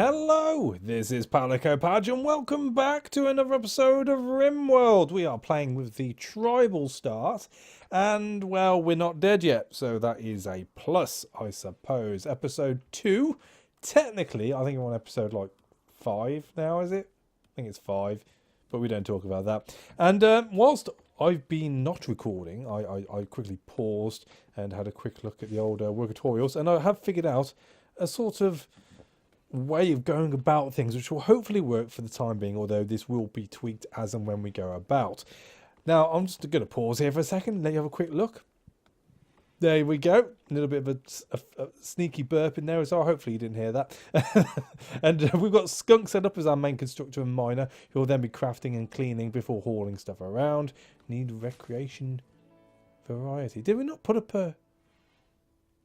Hello, this is Padge and welcome back to another episode of Rimworld. We are playing with the tribal start and, well, we're not dead yet, so that is a plus, I suppose. Episode 2, technically, I think I'm on episode like 5 now, is it? I think it's 5, but we don't talk about that. And whilst I've been not recording, I quickly paused and had a quick look at the old work tutorials, and I have figured out a sort of way of going about things which will hopefully work for the time being, although this will be tweaked as and when we go about. Now I'm just going to pause here for a second, let you have a quick look. There we go, a little bit of a sneaky burp in there as well. Hopefully you didn't hear that. And we've got Skunk set up as our main constructor and miner, who will then be crafting and cleaning before hauling stuff around. Need recreation variety. Did we not put up a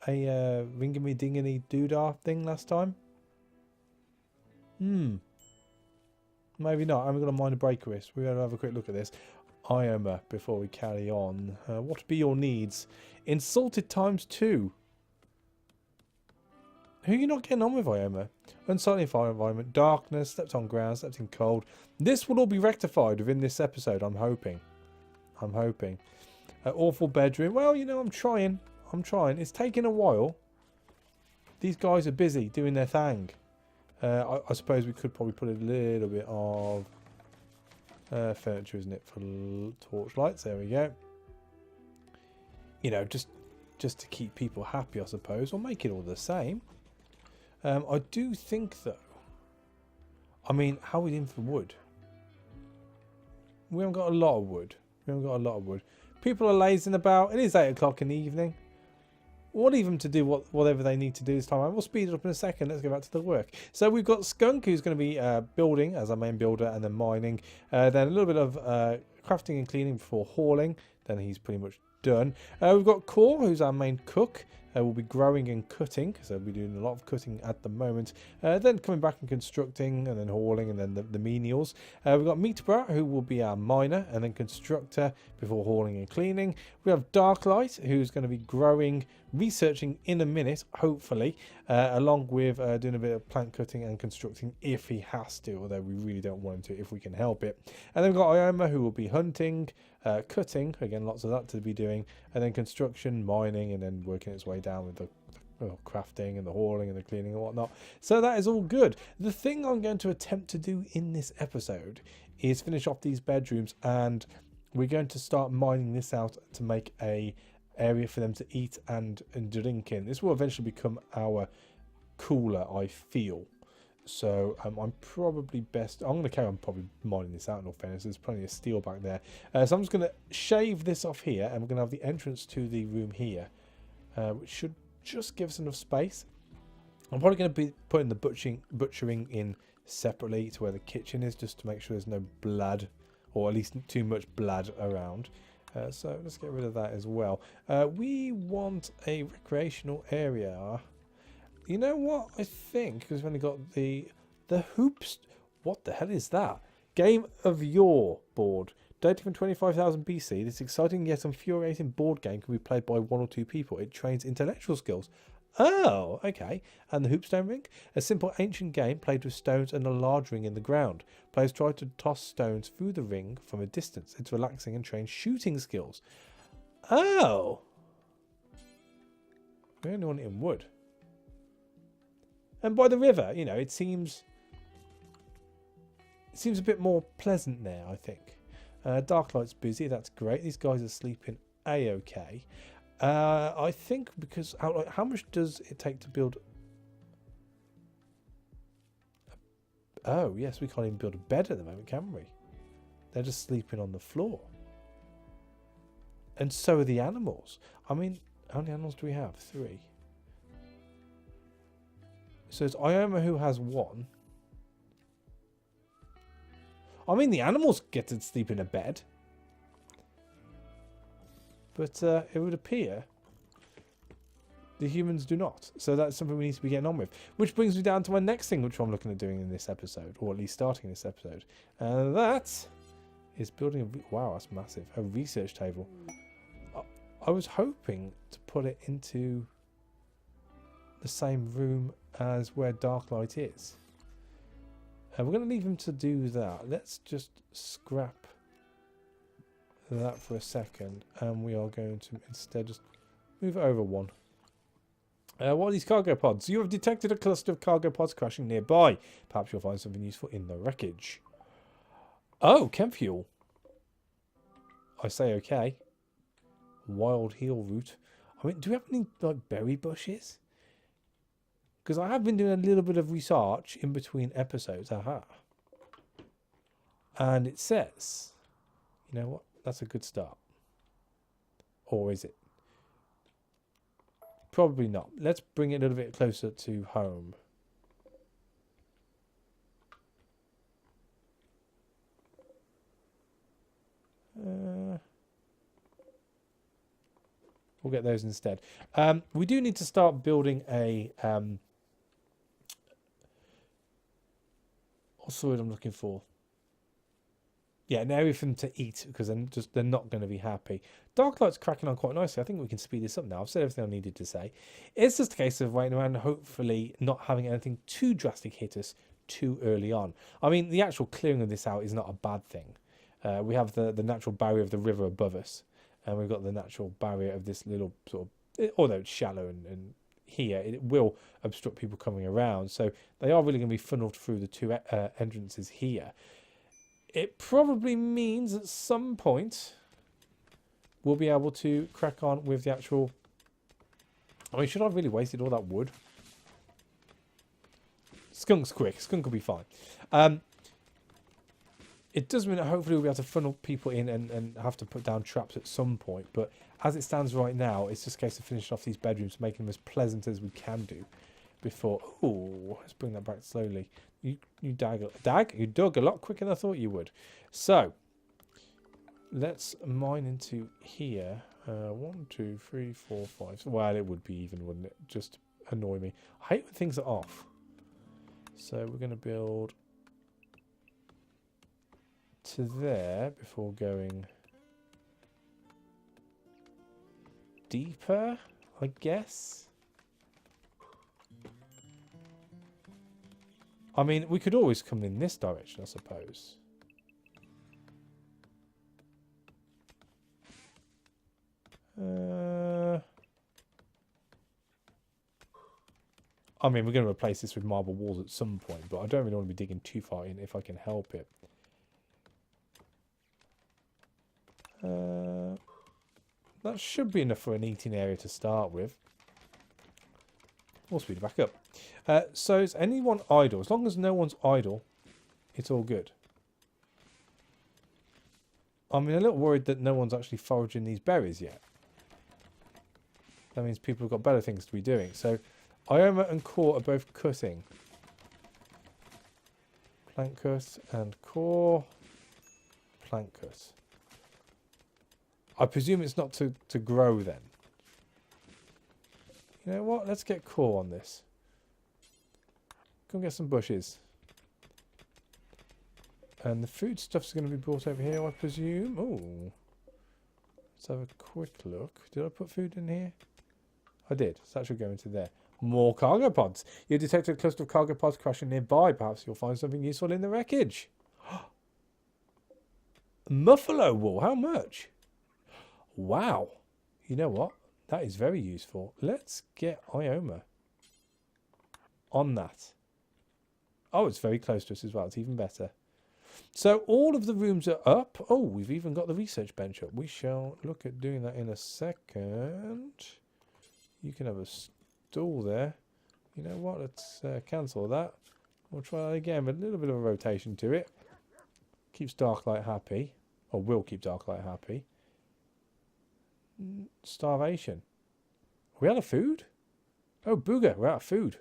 ringamy dingany doodah thing last time? Maybe not. I'm going to mine a breaker risk. We're going to have a quick look at this. Ioma, before we carry on. What be your needs? Insulted times 2. Who are you not getting on with, Ioma? Unsightly fire environment, darkness, slept on ground, slept in cold. This will all be rectified within this episode, I'm hoping. Awful bedroom. Well, you know, I'm trying. It's taking a while. These guys are busy doing their thing. I suppose we could probably put a little bit of furniture, isn't it, for torchlights. There we go. You know, just to keep people happy, I suppose, or make it all the same. I do think, though, I mean, how are we in for wood? We haven't got a lot of wood. People are lazing about. It is 8 o'clock in the evening. We'll leave them to do whatever they need to do this time. We'll speed it up in a second. Let's go back to the work. So we've got Skunk, who's going to be building as our main builder, and then mining. Then a little bit of crafting and cleaning before hauling. Then he's pretty much done. We've got Core, who's our main cook. We'll be growing and cutting, because we'll be doing a lot of cutting at the moment. Then coming back and constructing, and then hauling, and then the menials. We've got Meatbra, who will be our miner, and then constructor before hauling and cleaning. We have Darklight, who's going to be growing, researching in a minute, hopefully, along with doing a bit of plant cutting and constructing if he has to, although we really don't want him to if we can help it. And then we've got Ioma, who will be hunting, cutting, again, lots of that to be doing, and then construction, mining, and then working its way down with the crafting and the hauling and the cleaning and whatnot. So that is all good. The thing I'm going to attempt to do in this episode is finish off these bedrooms, and we're going to start mining this out to make a area for them to eat and drink in. This will eventually become our cooler, I feel. So I'm probably best. I'm going to carry on probably mining this out in all fairness. There's plenty of steel back there. So I'm just going to shave this off here, and we're going to have the entrance to the room here, which should just give us enough space. I'm probably going to be putting the butchering in separately to where the kitchen is, just to make sure there's no blood, or at least too much blood around. So let's get rid of that as well. We want a recreational area. You know what? I think, because we've only got the hoops. What the hell is that? Game of Yore board. Dated from 25,000 BC, this exciting yet infuriating board game can be played by 1 or 2 people. It trains intellectual skills. Oh, okay. And the hoopstone ring? A simple ancient game played with stones and a large ring in the ground. Players try to toss stones through the ring from a distance. It's relaxing and trains shooting skills. Oh. We only want it in wood. And by the river, you know, it seems a bit more pleasant there, I think. Darklight's busy, that's great. These guys are sleeping A-okay. I think because how much does it take to build? Oh yes, we can't even build a bed at the moment, can we? They're just sleeping on the floor. And so are the animals. I mean, how many animals do we have? 3. So it's Ioma who has 1. I mean, the animals get to sleep in a bed. But it would appear the humans do not. So that's something we need to be getting on with. Which brings me down to my next thing, which I'm looking at doing in this episode. Or at least starting this episode. And that is building a... Wow, that's massive. A research table. I was hoping to put it into the same room as where Darklight is. And we're going to leave him to do that. Let's just scrap that for a second. And we are going to instead just move it over one. What are these cargo pods? You have detected a cluster of cargo pods crashing nearby. Perhaps you'll find something useful in the wreckage. Oh, chem fuel. I say okay. Wild heel root. I mean, do we have any like berry bushes? Because I have been doing a little bit of research in between episodes. Aha. And it says, you know what? That's a good start. Or is it? Probably not. Let's bring it a little bit closer to home. We'll get those instead. We do need to start building a... what's the word I'm looking for? Yeah, an area for them to eat, because they're not going to be happy. Darklight's cracking on quite nicely. I think we can speed this up now. I've said everything I needed to say. It's just a case of waiting around and hopefully not having anything too drastic hit us too early on. I mean, the actual clearing of this out is not a bad thing. We have the natural barrier of the river above us, and we've got the natural barrier of this little sort of, although it's shallow and here, it will obstruct people coming around. So they are really going to be funneled through the two entrances here. It probably means at some point we'll be able to crack on with the actual... I mean, should I have really wasted all that wood? Skunk's quick. Skunk will be fine. It does mean that hopefully we'll be able to funnel people in and have to put down traps at some point. But as it stands right now, it's just a case of finishing off these bedrooms, making them as pleasant as we can do before... Oh, let's bring that back slowly. You dug a lot quicker than I thought you would. So, let's mine into here. 1, 2, 3, 4, 5. Well, it would be even, wouldn't it? Just annoy me. I hate when things are off. So we're going to build to there before going deeper, I guess. I mean, we could always come in this direction, I suppose. I mean, we're going to replace this with marble walls at some point, but I don't really want to be digging too far in if I can help it. That should be enough for an eating area to start with. We'll speed it back up. So is anyone idle? As long as no one's idle, it's all good. I'm a little worried that no one's actually foraging these berries yet. That means people have got better things to be doing. So Ioma and Core are both cutting. Plank cut and Core. Plank cut. I presume it's not to grow then. You know what? Let's get Core on this. Go and get some bushes. And the food stuff's going to be brought over here, I presume. Oh. Let's have a quick look. Did I put food in here? I did. So that should go into there. More cargo pods. You detected a cluster of cargo pods crashing nearby. Perhaps you'll find something useful in the wreckage. Muffalo wool. How much? Wow. You know what? That is very useful. Let's get Ioma on that. Oh, it's very close to us as well. It's even better. So all of the rooms are up. Oh, we've even got the research bench up. We shall look at doing that in a second. You can have a stool there. You know what? Let's cancel that. We'll try that again with a little bit of a rotation to it. Keeps Darklight happy. Or will keep Darklight happy. Starvation. Are we out of food? Oh, booger. We're out of food.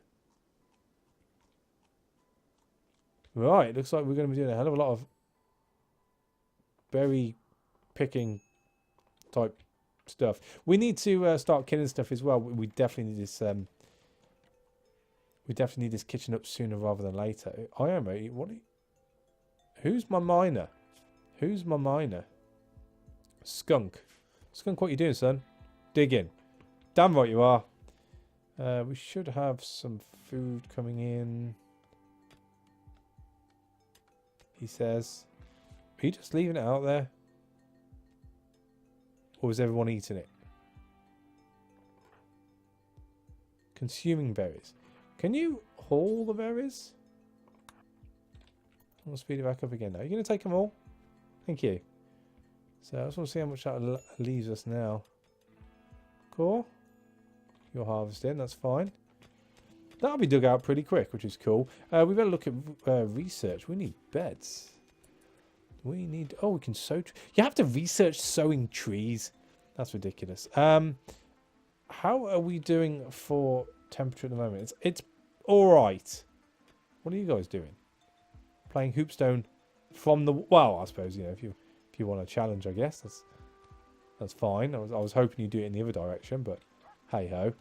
Right, looks like we're going to be doing a hell of a lot of berry picking type stuff. We need to start killing stuff as well. We definitely need this. We definitely need this kitchen up sooner rather than later. I am. What? Who's my miner? Who's my miner? Skunk. Skunk, what you doing, son? Digging. Damn right you are. We should have some food coming in. he says. Are you just leaving it out there? Or is everyone eating it? Consuming berries. Can you haul the berries? I'll speed it back up again now. Are you going to take them all? Thank you. So I just want to see how much that leaves us now. Cool. You're harvesting, that's fine. That'll be dug out pretty quick, which is cool. We better look at research. We need beds. We need... Oh, we can sow... You have to research sowing trees. That's ridiculous. How are we doing for temperature at the moment? It's alright. What are you guys doing? Playing hoopstone from the... Well, I suppose, you know, if you want a challenge, I guess. That's fine. I was hoping you'd do it in the other direction, but hey-ho.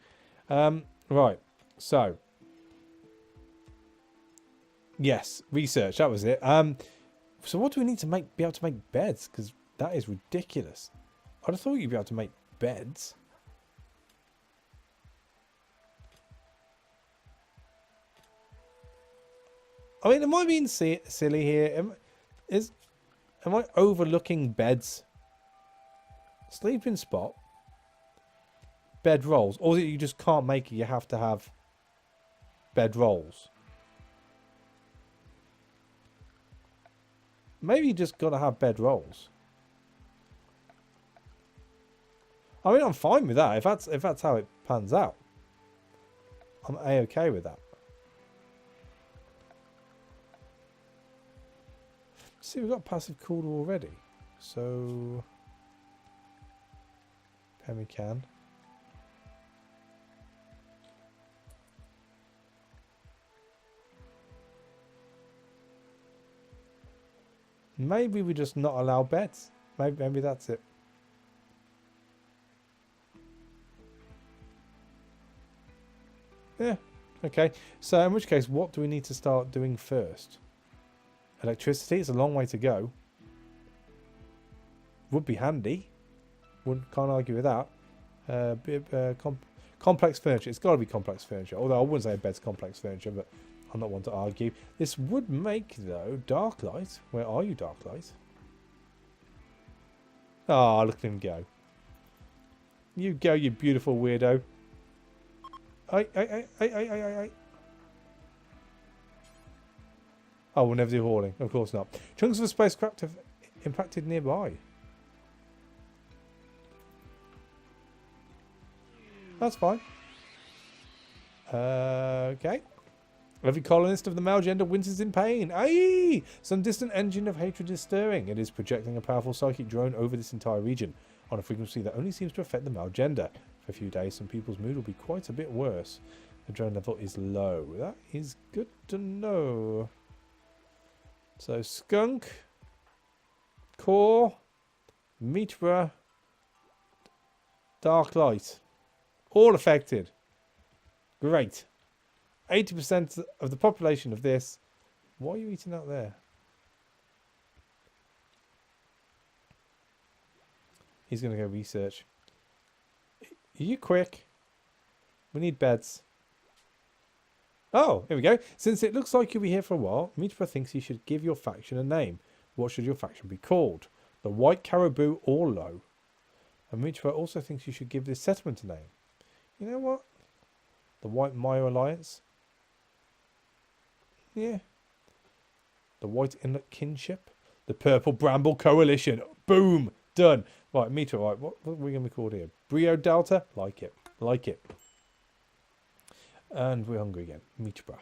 Right. So... Yes, research. That was it. So what do we need to be able to make beds? Because that is ridiculous. I'd have thought you'd be able to make beds. I mean, am I being silly here? Am I overlooking beds? Sleeping spot. Bed rolls. Or is it you just can't make it, you have to have bed rolls? Maybe you just got to have bed rolls. I mean, I'm fine with that. If that's how it pans out, I'm A-okay with that. See, we've got passive cooler already. So... Pemmican. Maybe we just not allow beds. Maybe that's it. Yeah, okay. So in which case, what do we need to start doing first? Electricity, it's a long way to go. Would be handy. Can't argue with that. Complex furniture. It's got to be complex furniture. Although I wouldn't say bed's complex furniture, but I'm not one to argue. This would make, though, dark light. Where are you, dark light? Ah, oh, look at him go. You go, you beautiful weirdo. Aye. Oh, we'll never do hauling. Of course not. Chunks of the spacecraft have impacted nearby. That's fine. Okay. Every colonist of the male gender winces in pain. Aye! Some distant engine of hatred is stirring. It is projecting a powerful psychic drone over this entire region on a frequency that only seems to affect the male gender. For a few days, some people's mood will be quite a bit worse. The drone level is low. That is good to know. So, skunk, core, mitra, dark light. All affected. Great. 80% of the population of this. What are you eating out there? He's going to go research. Are you quick? We need beds. Oh, here we go. Since it looks like you'll be here for a while, Mitra thinks you should give your faction a name. What should your faction be called? The White Caribou or Low? And Mitra also thinks you should give this settlement a name. You know what? The White Maya Alliance? Yeah. The White Inlet Kinship? The Purple Bramble Coalition? Boom! Done. Right, Mitra, right. What are we going to be called here? Brio Delta? Like it. Like it. And we're hungry again. Mitra.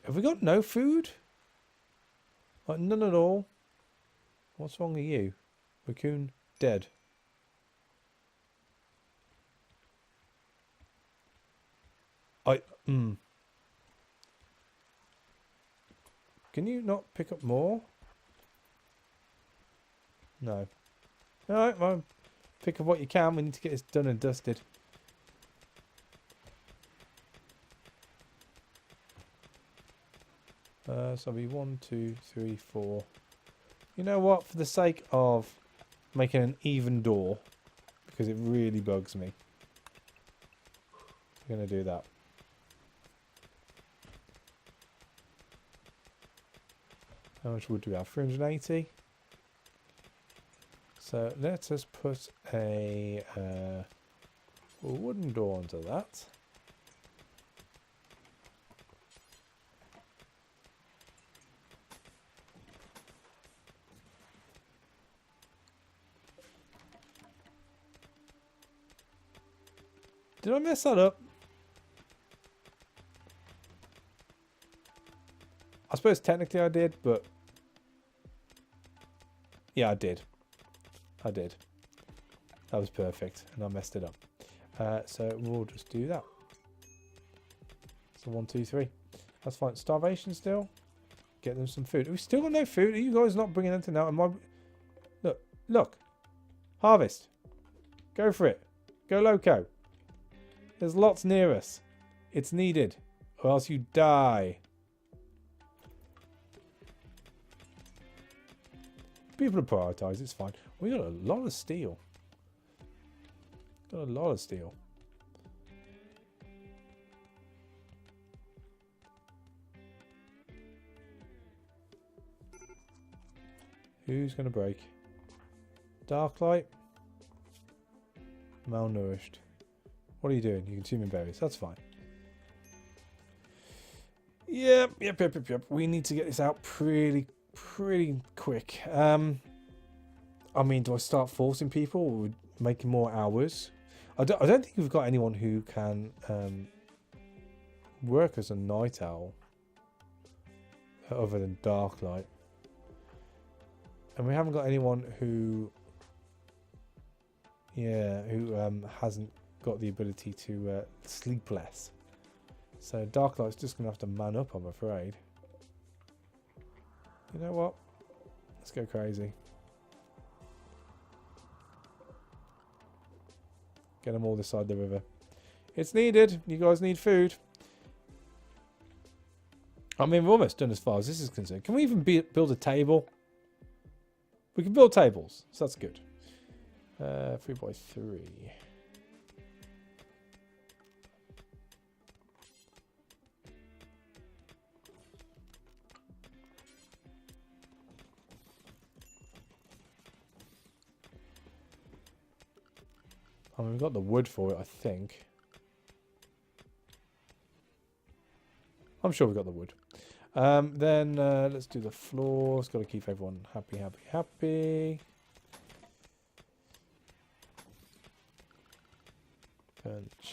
Have we got no food? Like, none at all? What's wrong with you? Raccoon dead. Can you not pick up more? No. Alright, well, pick up what you can. We need to get this done and dusted. So it'll be 1, 2, 3, 4. You know what? For the sake of making an even door, because it really bugs me, we're going to do that. How much wood do we have? 380. So let us put a wooden door onto that. Did I mess that up? I suppose technically I did, but yeah, I did. I did. That was perfect, and I messed it up. So we'll just do that. So 1, 2, 3. That's fine. Starvation still. Get them some food. We still got no food. Are you guys not bringing anything out? Am I... Look, look. Harvest. Go for it. Go loco. There's lots near us. It's needed, or else you die. People are prioritised. It's fine. We got a lot of steel. Got a lot of steel. Who's going to break? Darklight. Malnourished. What are you doing? You're consuming berries. That's fine. Yep. We need to get this out pretty quick. I mean, do I start forcing people or making more hours? I don't think we've got anyone who can work as a night owl other than Darklight. And we haven't got anyone who hasn't got the ability to sleep less. So Darklight's just going to have to man up, I'm afraid. You know what? Let's go crazy. Get them all this side of the river. It's needed. You guys need food. I mean, we're almost done as far as this is concerned. Can we even build a table? We can build tables, so that's good. 3 by 3. I mean, we've got the wood for it, I think. I'm sure we've got the wood. Then let's do the floors. Got to keep everyone happy.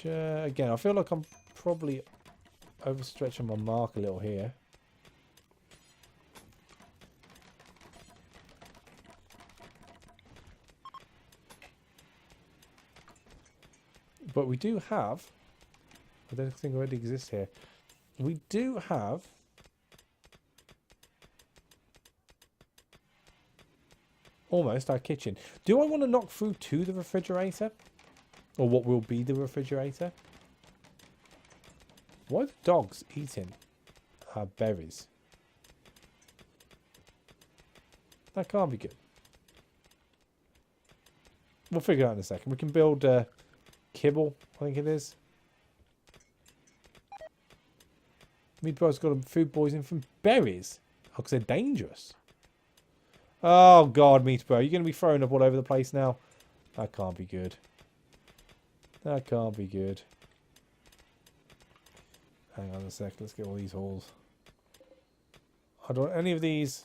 Again, I feel like I'm probably overstretching my mark a little here. But we do have... I don't think it already exists here. We do have... almost our kitchen. Do I want to knock through to the refrigerator? Or what will be the refrigerator? Why are the dogs eating our berries? That can't be good. We'll figure it out in a second. We can build kibble, I think it is. Meatball's got a food poisoning from berries. Oh, because they're dangerous. Oh, God, Meatball. You're going to be throwing up all over the place now. That can't be good. That can't be good. Hang on a sec. Let's get all these holes. I don't want any of these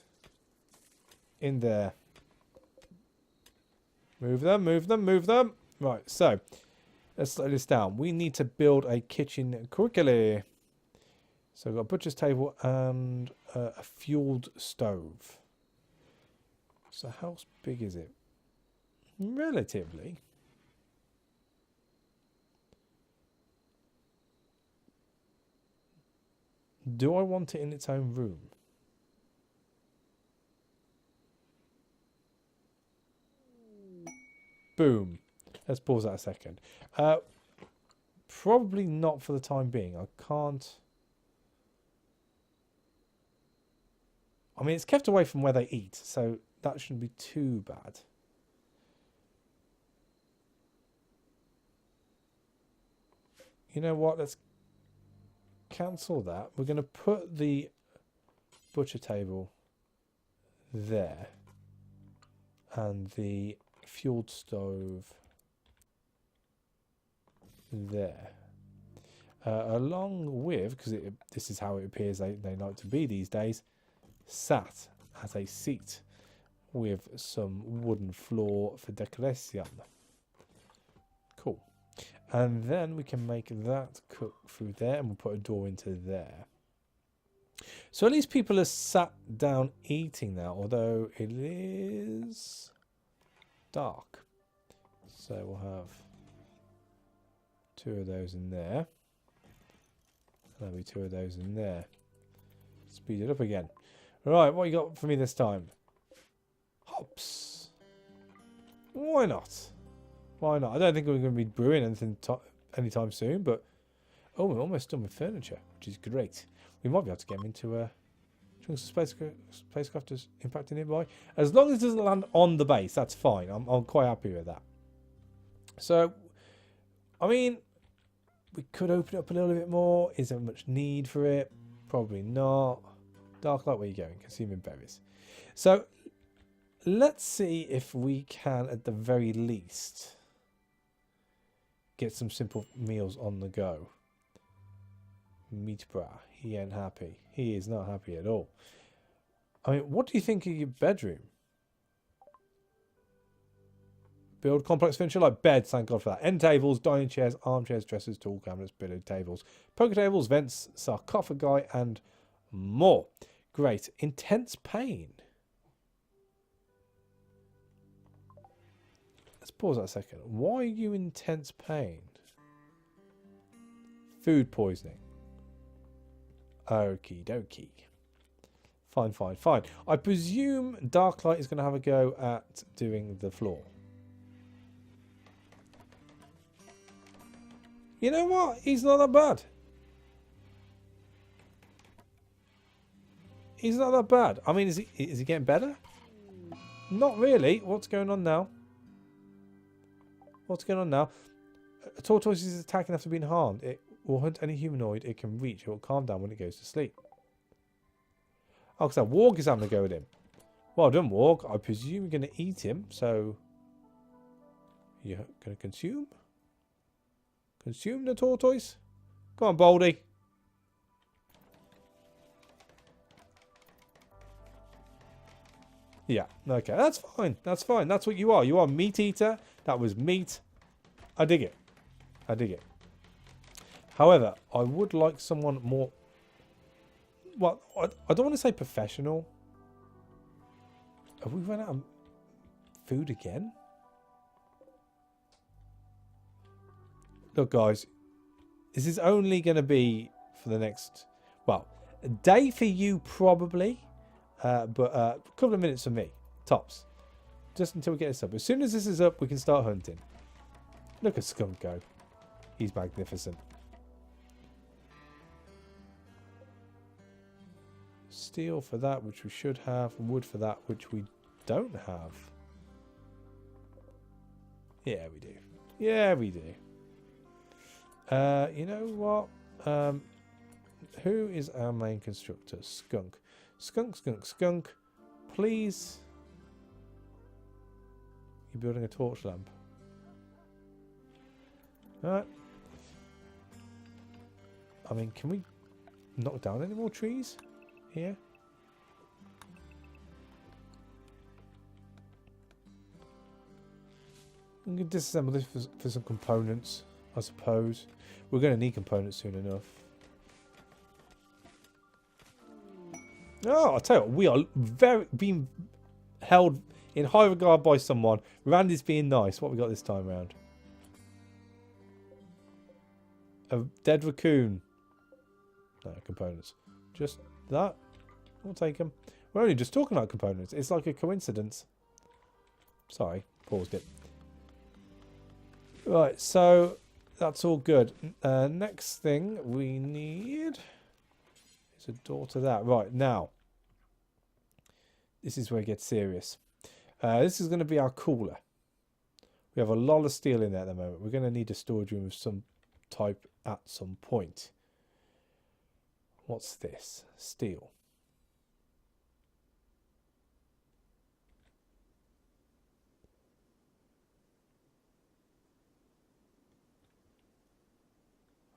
in there. Move them, move them, move them. Right, so let's slow this down. We need to build a kitchen quickly. So we've got a butcher's table and a fueled stove. So how big is it? Relatively. Do I want it in its own room? Boom. Let's pause that a second. Probably not for the time being. I can't... I mean, it's kept away from where they eat, so that shouldn't be too bad. You know what? Let's cancel that. We're going to put the butcher table there. And the fuel stove there. Along with, because this is how it appears they like to be these days, sat as a seat with some wooden floor for decoration. Cool. And then we can make that cook through there, and we'll put a door into there. So at least people are sat down eating now, although it is dark. So we'll have 2 of those in there. There'll be 2 of those in there. Speed it up again. Right, what you got for me this time? Hops. Why not? Why not? I don't think we're going to be brewing anything anytime soon, but... Oh, we're almost done with furniture, which is great. We might be able to get them into chunks of spacecraft just impacting nearby. As long as it doesn't land on the base, that's fine. I'm quite happy with that. So, I mean, we could open it up a little bit more. Is there much need for it? Probably not. Dark light, where are you going? Consuming berries. So, let's see if we can, at the very least, get some simple meals on the go. Meat bra. He ain't happy. He is not happy at all. I mean, what do you think of your bedroom? Build complex furniture like beds, thank God for that. End tables, dining chairs, armchairs, dressers, tall cabinets, billiard tables, poker tables, vents, sarcophagi, and more. Great. Intense pain. Let's pause that a second. Why are you in intense pain? Food poisoning. Okie dokie. Fine, fine, fine. I presume Darklight is going to have a go at doing the floor. You know what? He's not that bad. He's not that bad. I mean, is he getting better? Not really. What's going on now? What's going on now? A tortoise is attacking after being harmed. It will hunt any humanoid it can reach. It will calm down when it goes to sleep. Oh, because that Warg is having a go at him. Well done, Warg. I presume you're going to eat him, so... You're going to consume? Consume the tortoise? Come on, Baldy. Yeah, okay. That's fine. That's fine. That's what you are. You are a meat eater. That was meat. I dig it. I dig it. However, I would like someone more... Well, I don't want to say professional. Have we run out of food again? Look, guys. This is only going to be for the next... Well, a day for you probably. But a couple of minutes for me. Tops. Just until we get this up. As soon as this is up, we can start hunting. Look at Skunk go. He's magnificent. Steel for that, which we should have. Wood for that, which we don't have. Yeah, we do. Yeah, we do. You know what? Who is our main constructor? Skunk. Skunk, skunk, skunk. Please. You're building a torch lamp. Alright. I mean, can we knock down any more trees here? We can disassemble this for some components, I suppose. We're going to need components soon enough. Oh, I'll tell you what, we are being held in high regard by someone. Randy's being nice. What we got this time round? A dead raccoon. No, components. Just that. We'll take them. We're only just talking about components. It's like a coincidence. Sorry, paused it. Right, so that's all good. Next thing we need is a door to that. Right, now. This is where it gets serious. This is going to be our cooler. We have a lot of steel in there at the moment. We're going to need a storage room of some type at some point. What's this? Steel.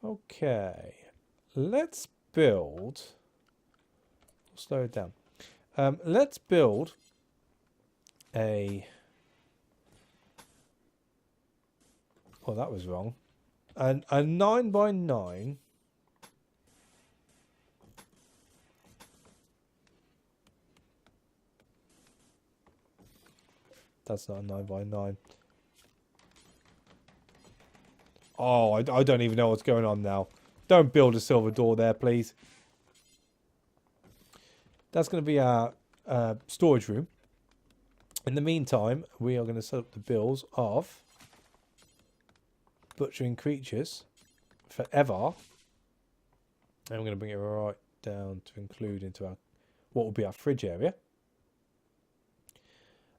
Okay. Let's build... Slow it down. Let's build a... Oh, that was wrong. A 9x9. That's not a 9x9. Oh, I don't even know what's going on now. Don't build a silver door there, please. That's going to be our storage room. In the meantime, we are going to set up the bills of butchering creatures forever. And we're going to bring it right down to include into our what will be our fridge area.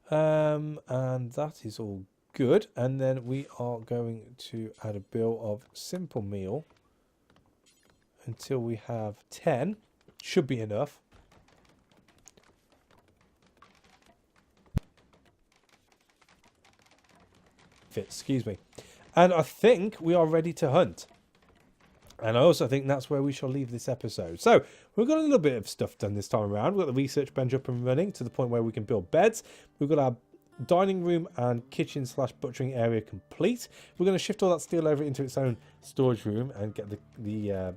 And that is all good. And then we are going to add a bill of simple meal until we have 10. Should be enough. Excuse me. And I think we are ready to hunt. And I also think that's where we shall leave this episode. So we've got a little bit of stuff done this time around. We've got the research bench up and running to the point where we can build beds. We've got our dining room and kitchen / butchering area complete. We're going to shift all that steel over into its own storage room and get the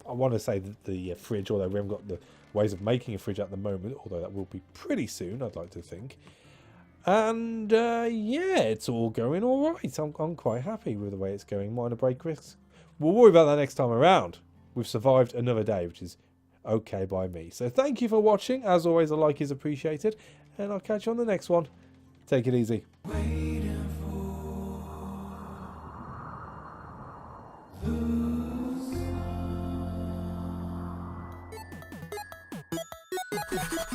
I want to say the fridge, although we haven't got the ways of making a fridge at the moment, although that will be pretty soon, I'd like to think. And yeah, it's all going all right. I'm quite happy with the way it's going. Minor break risks. We'll worry about that next time around. We've survived another day, which is okay by me. So thank you for watching. As always, a like is appreciated. And I'll catch you on the next one. Take it easy. Waiting for